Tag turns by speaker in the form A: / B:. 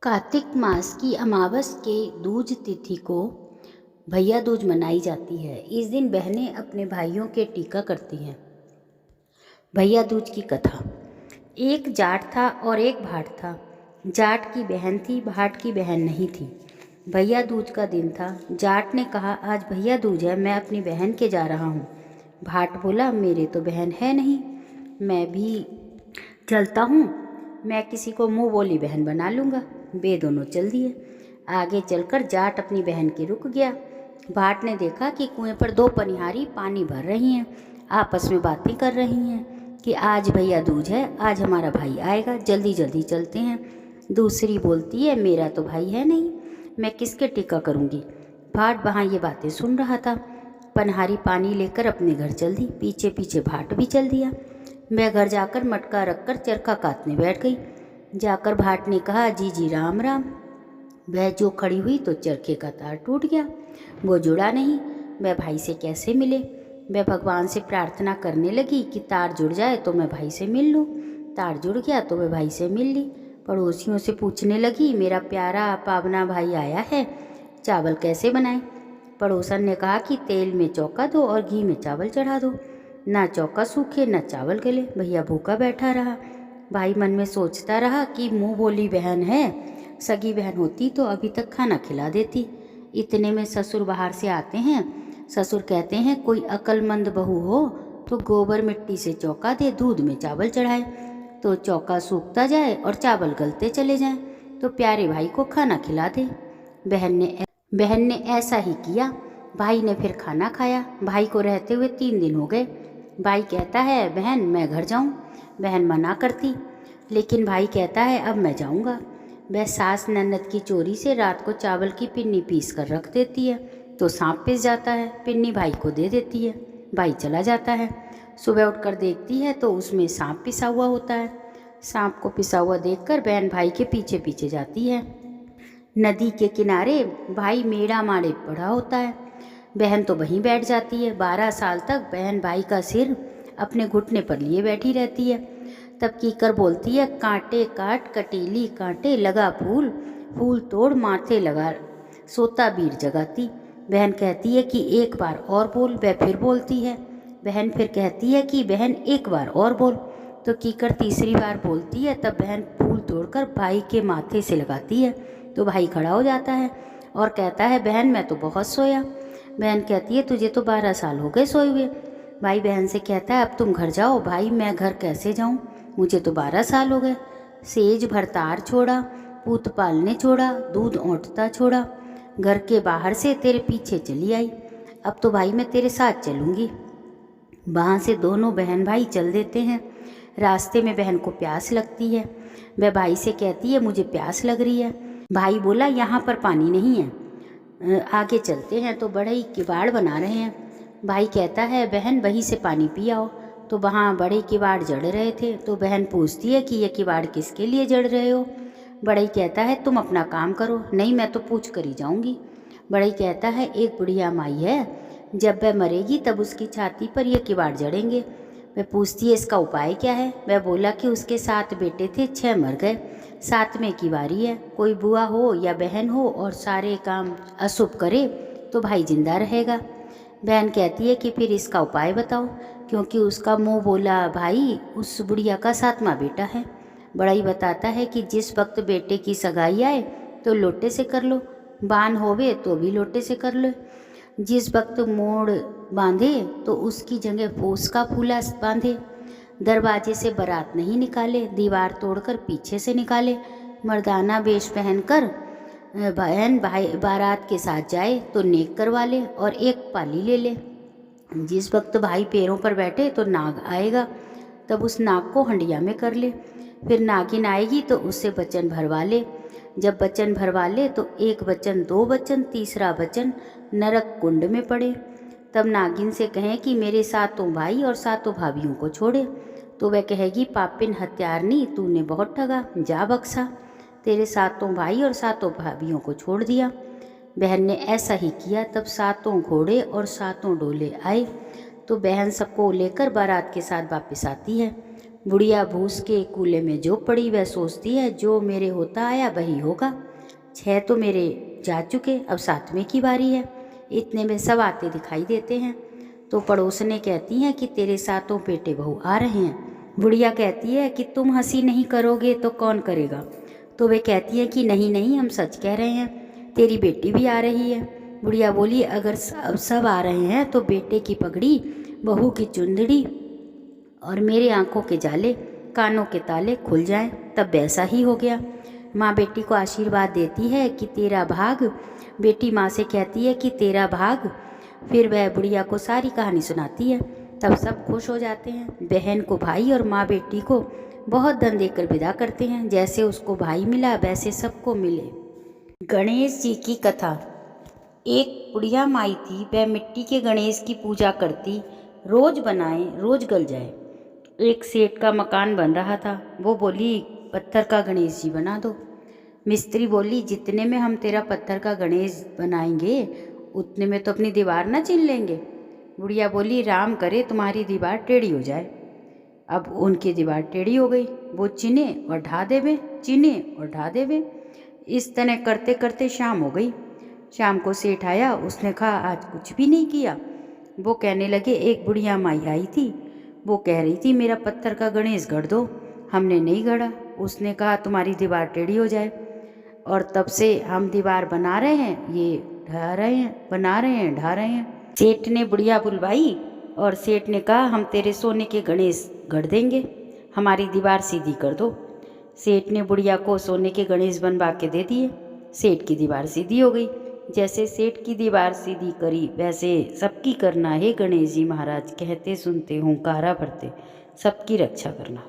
A: कार्तिक मास की अमावस के दूज तिथि को भैया दूज मनाई जाती है। इस दिन बहनें अपने भाइयों के टीका करती हैं। भैया दूज की कथा। एक जाट था और एक भाट था। जाट की बहन थी, भाट की बहन नहीं थी। भैया दूज का दिन था। जाट ने कहा, आज भैया दूज है, मैं अपनी बहन के जा रहा हूँ। भाट बोला, मेरे तो बहन है नहीं, मैं भी चलता हूँ, मैं किसी को मुँह बोली बहन बना लूँगा। वे दोनों चल दिए। आगे चलकर जाट अपनी बहन के रुक गया। भाट ने देखा कि कुएं पर दो पनिहारी पानी भर रही हैं, आपस में बातें कर रही हैं कि आज भैया दूज है, आज हमारा भाई आएगा, जल्दी जल्दी चलते हैं। दूसरी बोलती है, मेरा तो भाई है नहीं, मैं किसके टीका करूँगी। भाट वहाँ ये बातें सुन रहा था। पनहारी पानी लेकर अपने घर चल दी। पीछे पीछे भाट भी चल दिया। मैं घर जाकर मटका रखकर चरखा काटने बैठ गई। जाकर भाट ने कहा, जी जी राम राम। वह जो खड़ी हुई तो चरखे का तार टूट गया, वो जुड़ा नहीं। वह भाई से कैसे मिले। वह भगवान से प्रार्थना करने लगी कि तार जुड़ जाए तो मैं भाई से मिल लूँ। तार जुड़ गया तो वह भाई से मिल ली। पड़ोसियों से पूछने लगी, मेरा प्यारा पावना भाई आया है, चावल कैसे बनाएं। पड़ोसन ने कहा कि तेल में चौका दो और घी में चावल चढ़ा दो, ना चौका सूखे ना चावल गले। भैया भूखा बैठा रहा। भाई मन में सोचता रहा कि मुँह बोली बहन है, सगी बहन होती तो अभी तक खाना खिला देती। इतने में ससुर बाहर से आते हैं। ससुर कहते हैं, कोई अक्लमंद बहू हो तो गोबर मिट्टी से चौका दे, दूध में चावल चढ़ाए तो चौका सूखता जाए और चावल गलते चले जाएं, तो प्यारे भाई को खाना खिला दे। बहन ने ऐसा ही किया। भाई ने फिर खाना खाया। भाई को रहते हुए 3 दिन हो गए। भाई कहता है, बहन मैं घर जाऊं। बहन मना करती, लेकिन भाई कहता है, अब मैं जाऊंगा। वह सास ननद की चोरी से रात को चावल की पिन्नी पीस कर रख देती है, तो सांप पिस जाता है। पिन्नी भाई को दे देती है। भाई चला जाता है। सुबह उठकर देखती है तो उसमें सांप पिसा हुआ होता है। सांप को पिसा हुआ देखकर बहन भाई के पीछे पीछे जाती है। नदी के किनारे भाई मेड़ा मारे पड़ा होता है। बहन तो वहीं बैठ जाती है। 12 साल तक बहन भाई का सिर अपने घुटने पर लिए बैठी रहती है। तब कीकर बोलती है, कांटे काट कटीली कांटे, लगा फूल फूल तोड़ माथे लगा, सोता बीर जगाती। बहन कहती है कि एक बार और बोल। वह फिर बोलती है। बहन फिर कहती है कि बहन एक बार और बोल। तो कीकर तीसरी बार बोलती है। तब बहन फूल तोड़कर भाई के माथे से लगाती है, तो भाई खड़ा हो जाता है और कहता है, बहन मैं तो बहुत सोया। बहन कहती है, तुझे तो 12 साल हो गए सोए हुए। भाई बहन से कहता है, अब तुम घर जाओ। भाई, मैं घर कैसे जाऊं, मुझे तो 12 साल हो गए। सेज भरतार छोड़ा, पूत पालने छोड़ा, दूध औंटता छोड़ा, घर के बाहर से तेरे पीछे चली आई। अब तो भाई मैं तेरे साथ चलूँगी। वहाँ से दोनों बहन भाई चल देते हैं। रास्ते में बहन को प्यास लगती है। वह भाई से कहती है, मुझे प्यास लग रही है। भाई बोला, यहाँ पर पानी नहीं है, आगे चलते हैं तो बड़े ही किवाड़ बना रहे हैं। भाई कहता है, बहन वहीं से पानी पी आओ। तो वहाँ बड़े किवाड़ जड़ रहे थे। तो बहन पूछती है कि ये किवाड़ किसके लिए जड़ रहे हो। बड़ई कहता है, तुम अपना काम करो, नहीं मैं तो पूछ कर ही जाऊँगी। बड़ई कहता है, एक बुढ़िया माई है, जब वह मरेगी तब उसकी छाती पर ये किवाड़ जड़ेंगे। वह पूछती है, इसका उपाय क्या है। वह बोला कि उसके 7 बेटे थे, 6 मर गए, 7वें की बारी है। कोई बुआ हो या बहन हो और सारे काम अशुभ करे तो भाई जिंदा रहेगा। बहन कहती है कि फिर इसका उपाय बताओ, क्योंकि उसका मुँह बोला भाई उस बुढ़िया का 7वां बेटा है। बड़ाई बताता है कि जिस वक्त बेटे की सगाई आए तो लोटे से कर लो, बान होवे तो भी लोटे से कर लो। जिस वक्त मोड़ बांधे तो उसकी जगह फूस का फूला बांधे। दरवाजे से बारात नहीं निकाले, दीवार तोड़कर पीछे से निकाले। मर्दाना वेश पहनकर बहन भाई बारात के साथ जाए तो नेक करवा ले और एक पाली ले ले। जिस वक्त भाई पैरों पर बैठे तो नाग आएगा, तब उस नाग को हंडिया में कर ले। फिर नागिन आएगी तो उससे वचन भरवा ले। जब वचन भरवा ले तो एक वचन, 2 वचन, तीसरा वचन नरक कुंड में पड़े। तब नागिन से कहें कि मेरे 7 भाई और 7 भाभियों को छोड़े। तो वह कहेगी, पापिन हत्यारनी, तूने बहुत ठगा, जा बक्सा, तेरे 7 भाई और 7 भाभियों को छोड़ दिया। बहन ने ऐसा ही किया। तब 7 घोड़े और 7 डोले आए। तो बहन सबको लेकर बारात के साथ वापस आती है। बुढ़िया भूस के कूले में जो पड़ी, वह सोचती है जो मेरे होता आया वही होगा। 6 तो मेरे जा चुके, अब 7वें की बारी है। इतने में सब आते दिखाई देते हैं। तो पड़ोसने कहती हैं कि तेरे 7 बेटे बहू आ रहे हैं। बुढ़िया कहती है कि तुम हंसी नहीं करोगे तो कौन करेगा। तो वे कहती हैं कि नहीं नहीं, हम सच कह रहे हैं, तेरी बेटी भी आ रही है। बुढ़िया बोली, अगर सब आ रहे हैं तो बेटे की पगड़ी, बहू की चुंदड़ी और मेरे आंखों के जाले, कानों के ताले खुल जाएं, तब वैसा ही हो गया। माँ बेटी को आशीर्वाद देती है कि तेरा भाग। बेटी माँ से कहती है कि तेरा भाग। फिर वह बुढ़िया को सारी कहानी सुनाती है। तब सब खुश हो जाते हैं। बहन को भाई और माँ बेटी को बहुत धन देकर विदा करते हैं। जैसे उसको भाई मिला वैसे सबको मिले। गणेश जी की कथा। एक बुढ़िया माई थी, वह मिट्टी के गणेश की पूजा करती, रोज बनाए रोज गल जाए। एक सेठ का मकान बन रहा था। वो बोली, पत्थर का गणेश जी बना दो। मिस्त्री बोली, जितने में हम तेरा पत्थर का गणेश बनाएंगे उतने में तो अपनी दीवार ना छीन लेंगे। बुढ़िया बोली, राम करे तुम्हारी दीवार टेढ़ी हो जाए। अब उनकी दीवार टेढ़ी हो गई। वो चिने और ढा देवे, चिने और ढा देवे। इस तरह करते करते शाम हो गई। शाम को सेठ आया। उसने कहा, आज कुछ भी नहीं किया। वो कहने लगे, एक बुढ़िया माई आई थी, वो कह रही थी मेरा पत्थर का गणेश गढ़ दो। हमने नहीं गढ़ा। उसने कहा तुम्हारी दीवार टेढ़ी हो जाए। और तब से हम दीवार बना रहे हैं, ये ढा रहे हैं, बना रहे हैं, ढा रहे हैं। सेठ ने बुढ़िया बुलवाई और सेठ ने कहा, हम तेरे सोने के गणेश गढ़ देंगे, हमारी दीवार सीधी कर दो। सेठ ने बुढ़िया को सोने के गणेश बनवा के दे दिए। सेठ की दीवार सीधी हो गई। जैसे सेठ की दीवार सीधी करी वैसे सबकी करना है गणेश जी महाराज, कहते सुनते हुंकारा भरते सबकी रक्षा करना।